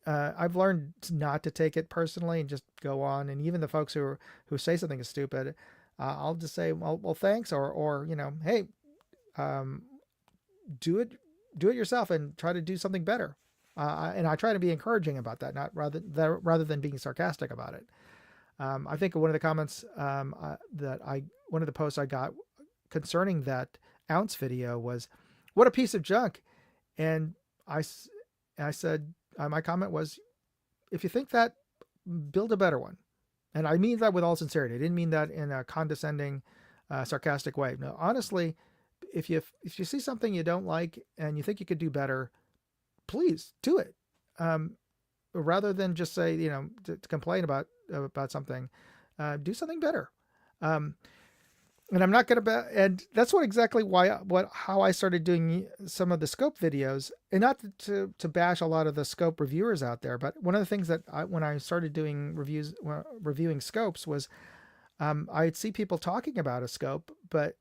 Speaker 1: I've learned not to take it personally and just go on. And even the folks who say something is stupid, I'll just say, well, thanks, or hey, do it yourself and try to do something better. And I try to be encouraging about that, not rather than being sarcastic about it. I think one of the comments one of the posts I got concerning that ounce video was, "What a piece of junk." And I said, my comment was, "If you think that, build a better one." And I mean that with all sincerity. I didn't mean that in a condescending, sarcastic way. No, honestly, if you see something you don't like and you think you could do better, please do it. Rather than just say, to complain about something, do something better. And I'm not going to and that's how I started doing some of the scope videos, and not to bash a lot of the scope reviewers out there. But one of the things that when I started doing reviewing scopes was, I'd see people talking about a scope, but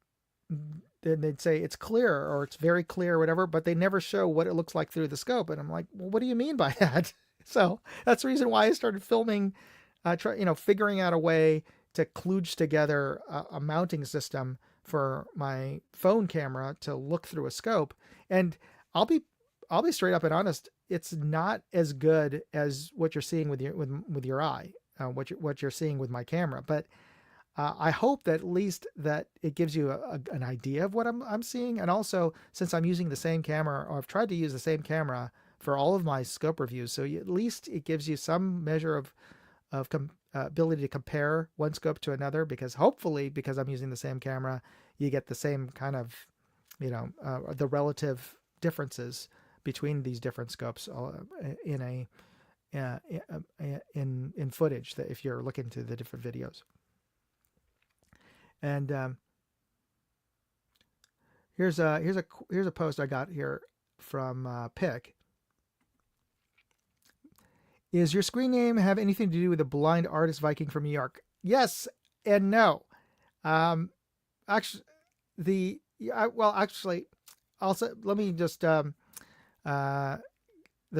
Speaker 1: then they'd say it's clear or it's very clear or whatever, but they never show what it looks like through the scope. And I'm like, well, what do you mean by that? So that's the reason why I started filming, figuring out a way to kludge together a mounting system for my phone camera to look through a scope. And I'll be straight up and honest. It's not as good as what you're seeing with your eye, what you're seeing with my camera. But I hope that at least that it gives you an idea of what I'm seeing. And also, since I'm using the same camera, or I've tried to use the same camera for all of my scope reviews, so at least it gives you some measure of ability to compare one scope to another, because hopefully, because I'm using the same camera, you get the same kind of, the relative differences between these different scopes in footage, that if you're looking to the different videos. And here's a post I got here from Pick. Is your screen name have anything to do with a blind artist Viking from New York? Yes and no. Actually, also let me just the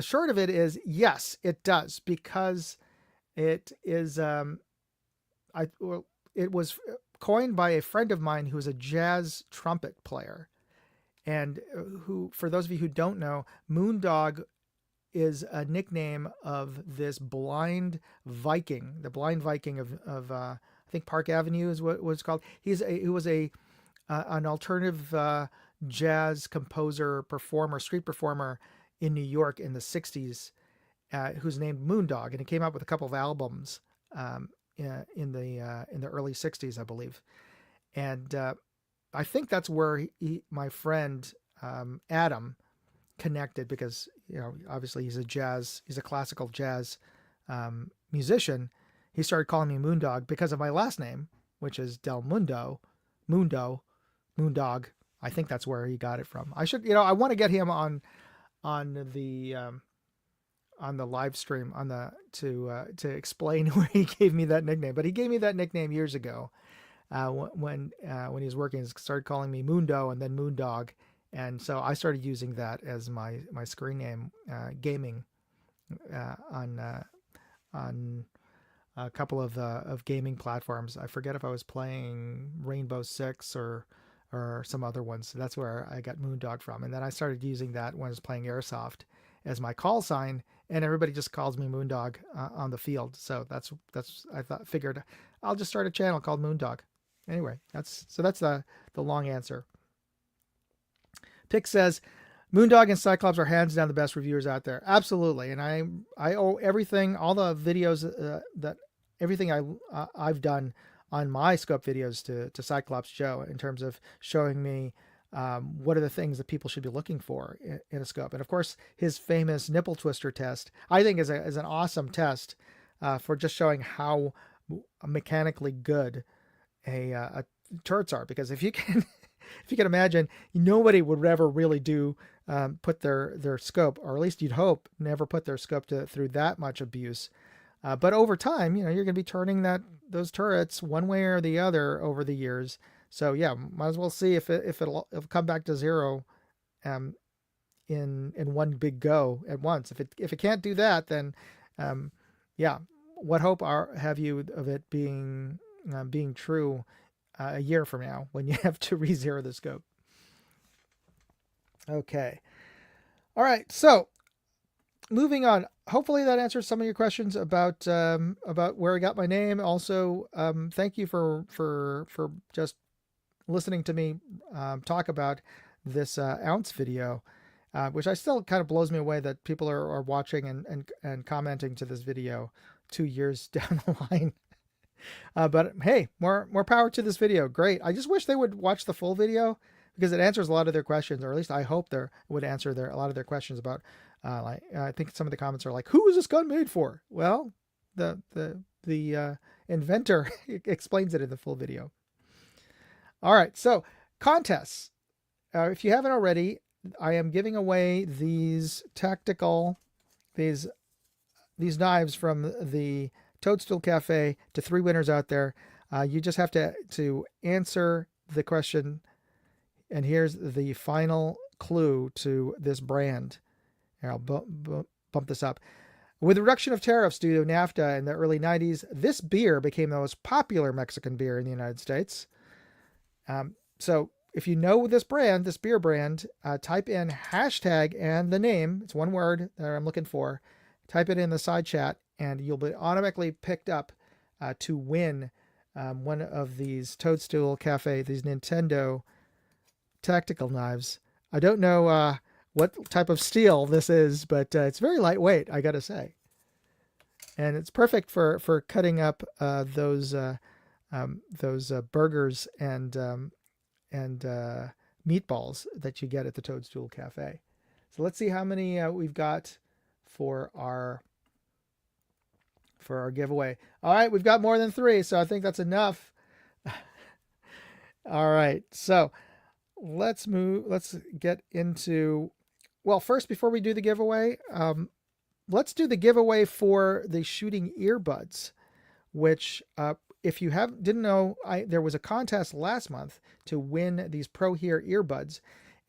Speaker 1: short of it is yes, it does, because it is it was coined by a friend of mine who is a jazz trumpet player, and who, for those of you who don't know, Moondog is a nickname of this blind Viking, the blind Viking of I think Park Avenue is what it's called. He was an alternative jazz composer, performer, street performer in New York in the 60s, who's named Moondog, and he came out with a couple of albums in the early 60s, I believe. And I think that's where my friend Adam connected, because obviously he's a classical jazz musician. He started calling me Moondog because of my last name, which is Del Mundo, Moondog. I think that's where he got it from. I want to get him on the live stream to explain where he gave me that nickname. But he gave me that nickname years ago when he was working. He started calling me Moondo and then Moondog, and so I started using that as my screen name gaming on a couple of gaming platforms. I forget if I was playing Rainbow Six or some other ones. So that's where I got Moondog from. And then I started using that when I was playing Airsoft as my call sign, and everybody just calls me Moondog on the field. So that's figured I'll just start a channel called Moondog. Anyway, that's the long answer. Pick says Moondog and Cyclops are hands down the best reviewers out there. Absolutely, and I owe everything, all the videos everything I've done on my scope videos to Cyclops Joe in terms of showing me what are the things that people should be looking for in a scope. And of course, his famous nipple twister test, I think is an awesome test for just showing how mechanically good a turrets are. Because if you can imagine, nobody would ever really put their scope, or at least you'd hope never put their scope through that much abuse. But over time, you're going to be turning those turrets one way or the other over the years. So yeah, might as well see if it'll come back to zero, in one big go at once. If it can't do that, then yeah, what hope have you of it being true a year from now when you have to re-zero the scope? Okay, all right, so moving on. Hopefully that answers some of your questions about where I got my name. Also, thank you for just listening to me talk about this ounce video, which I still kind of blows me away that people are watching and commenting to this video 2 years down the line. But hey, more power to this video. Great. I just wish they would watch the full video, because it answers a lot of their questions, or at least I hope it would answer a lot of their questions about. I think some of the comments are like, "Who is this gun made for?" Well, the inventor explains it in the full video. All right, so contests. If you haven't already, I am giving away these these knives from the Toadstool Cafe to 3 winners out there. You just have to answer the question, and here's the final clue to this brand. Here, I'll bump this up. With the reduction of tariffs due to NAFTA in the early 90s, this beer became the most popular Mexican beer in the United States. So if you know this beer brand, type in hashtag and the name. It's one word that I'm looking for. Type it in the side chat, and you'll be automatically picked up to win one of these Toadstool Cafe, these Nintendo tactical knives. I don't know what type of steel this is, but it's very lightweight, I gotta say. And it's perfect for cutting up those burgers and meatballs that you get at the Toadstool Cafe. So let's see how many we've got for our giveaway. All right, we've got more than 3, so I think that's enough. All right, so let's get into, well, first, before we do the giveaway, let's do the giveaway for the shooting earbuds, which if you didn't know, there was a contest last month to win these Pro Hear earbuds.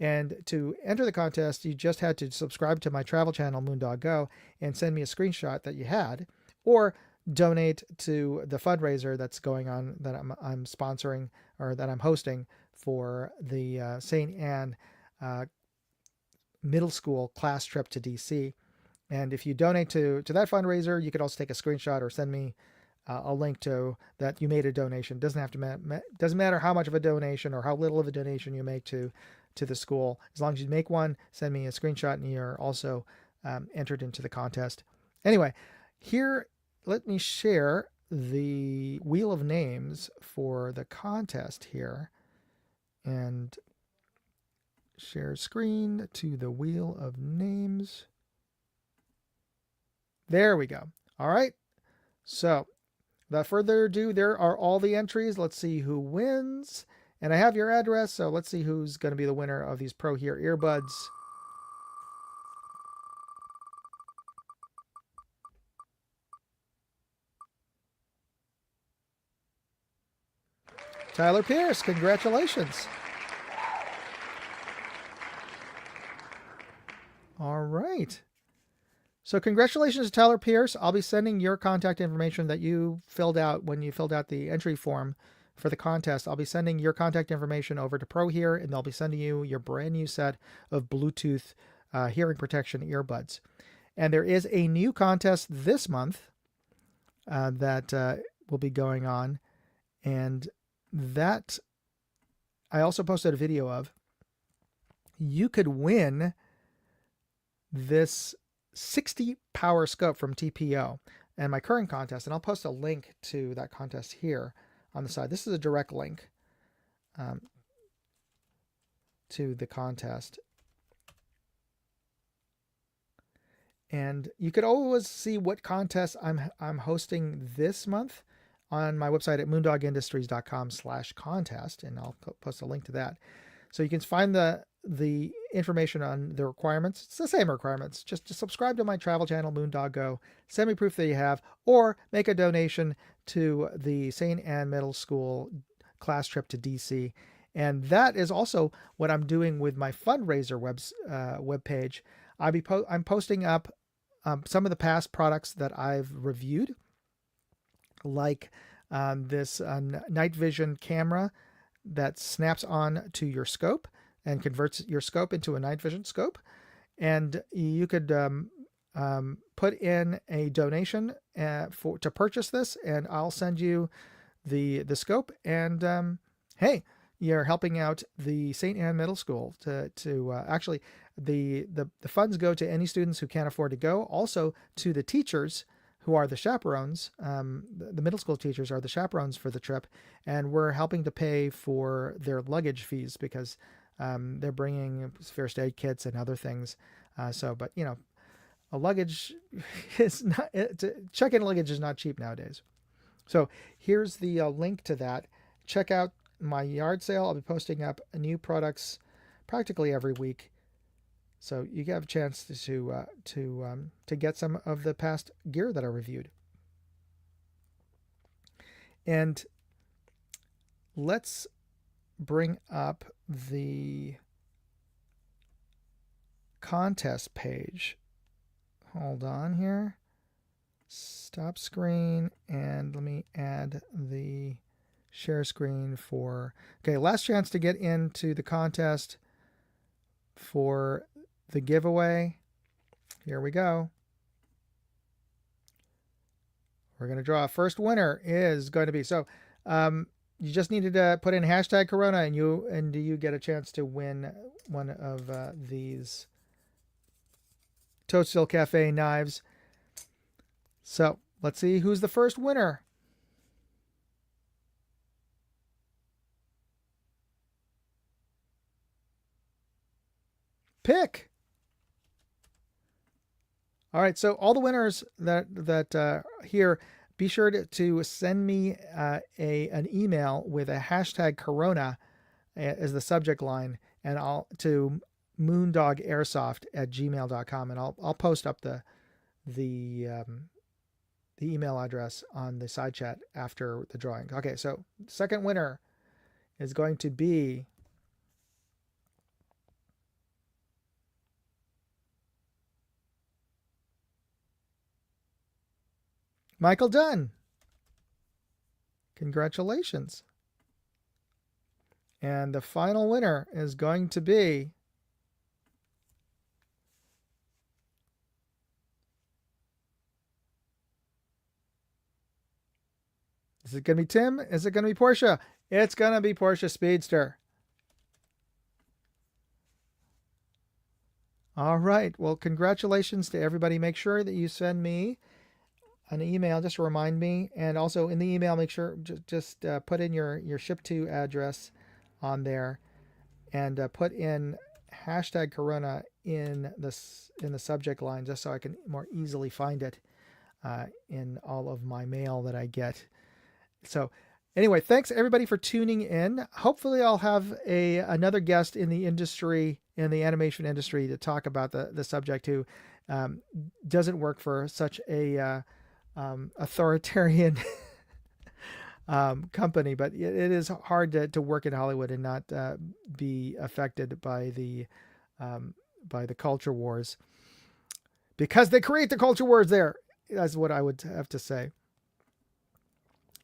Speaker 1: And to enter the contest, you just had to subscribe to my travel channel, Moondog Go, and send me a screenshot that you had, or donate to the fundraiser that's going on, that I'm sponsoring, or that I'm hosting for the St. Anne middle school class trip to DC. And if you donate to that fundraiser, you could also take a screenshot or send me a link to that you made a donation. Doesn't matter how much of a donation or how little of a donation you make to the school. As long as you make one, send me a screenshot, and you're also entered into the contest. Anyway, here, let me share the wheel of names for the contest here, and share screen to the wheel of names. There we go. All right. So without further ado, there are all the entries. Let's see who wins. And I have your address, so let's see who's going to be the winner of these Pro Hear earbuds. Tyler Pierce, congratulations. All right. So congratulations to Tyler Pierce. I'll be sending your contact information that you filled out when you filled out the entry form for the contest. I'll be sending your contact information over to Pro Hear, and they'll be sending you your brand new set of Bluetooth hearing protection earbuds. And there is a new contest this month that will be going on, and that I also posted a video of. You could win this 60 power scope from TPO and my current contest, and I'll post a link to that contest here on the side. This is a direct link to the contest, and you could always see what contests I'm hosting this month on my website at moondogindustries.com/contest, and I'll post a link to that, so you can find the information on the requirements. It's the same requirements. Just to subscribe to my travel channel, Moondog Go, send me proof that you have, or make a donation to the St. Anne Middle School class trip to DC. And that is also what I'm doing with my fundraiser webpage. I'm posting up some of the past products that I've reviewed, like this night vision camera that snaps on to your scope and converts your scope into a night vision scope. And you could put in a donation to purchase this, and I'll send you the scope. And hey, you're helping out the St. Anne Middle School to actually the funds go to any students who can't afford to go, also to the teachers who are the chaperones. The middle school teachers are the chaperones for the trip, and we're helping to pay for their luggage fees because they're bringing first aid kits and other things. But you know, a luggage is not, check-in luggage is not cheap nowadays. So here's the link to that. Check out my yard sale. I'll be posting up new products practically every week, so you have a chance to get some of the past gear that I reviewed. And let's bring up the contest page. Hold on here. Stop screen, and let me add the share screen for... Okay, last chance to get into the contest for the giveaway. Here we go. We're going to draw. First winner is going to be... So, you just needed to put in hashtag Corona, and you get a chance to win one of these Toadstool Cafe knives. So let's see who's the first winner. Pick. All right, so all the winners that here, be sure to send me an email with a hashtag Corona as the subject line, and I'll to moondogairsoft@gmail.com, and I'll post up the email address on the side chat after the drawing. Okay, so second winner is going to be Michael Dunn. Congratulations. And the final winner is going to be Is it going to be Tim? Is it going to be Portia? It's going to be Portia Speedster. All right. Well, congratulations to everybody. Make sure that you send me an email just to remind me, and also in the email, make sure just put in your ship to address on there, and put in hashtag Corona in the subject line, just so I can more easily find it in all of my mail that I get. So anyway, thanks everybody for tuning in. Hopefully I'll have another guest in the industry, in the animation industry, to talk about the subject who doesn't work for such a authoritarian company, but it is hard to work in Hollywood and not be affected by the culture wars, because they create the culture wars there. That's what I would have to say.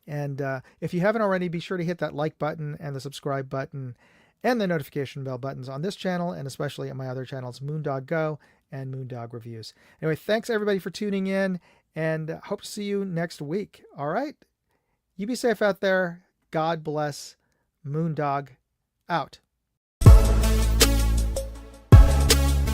Speaker 1: And if you haven't already, be sure to hit that like button and the subscribe button and the notification bell buttons on this channel, and especially on my other channels, Moondog Go and Moondog Reviews. Anyway, thanks everybody for tuning in, and hope to see you next week. All right? You be safe out there. God bless. Moondog out.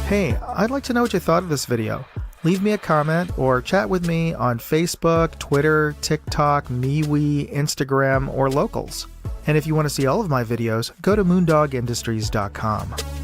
Speaker 1: Hey, I'd like to know what you thought of this video. Leave me a comment or chat with me on Facebook, Twitter, TikTok, MeWe, Instagram, or Locals. And if you want to see all of my videos, go to moondogindustries.com.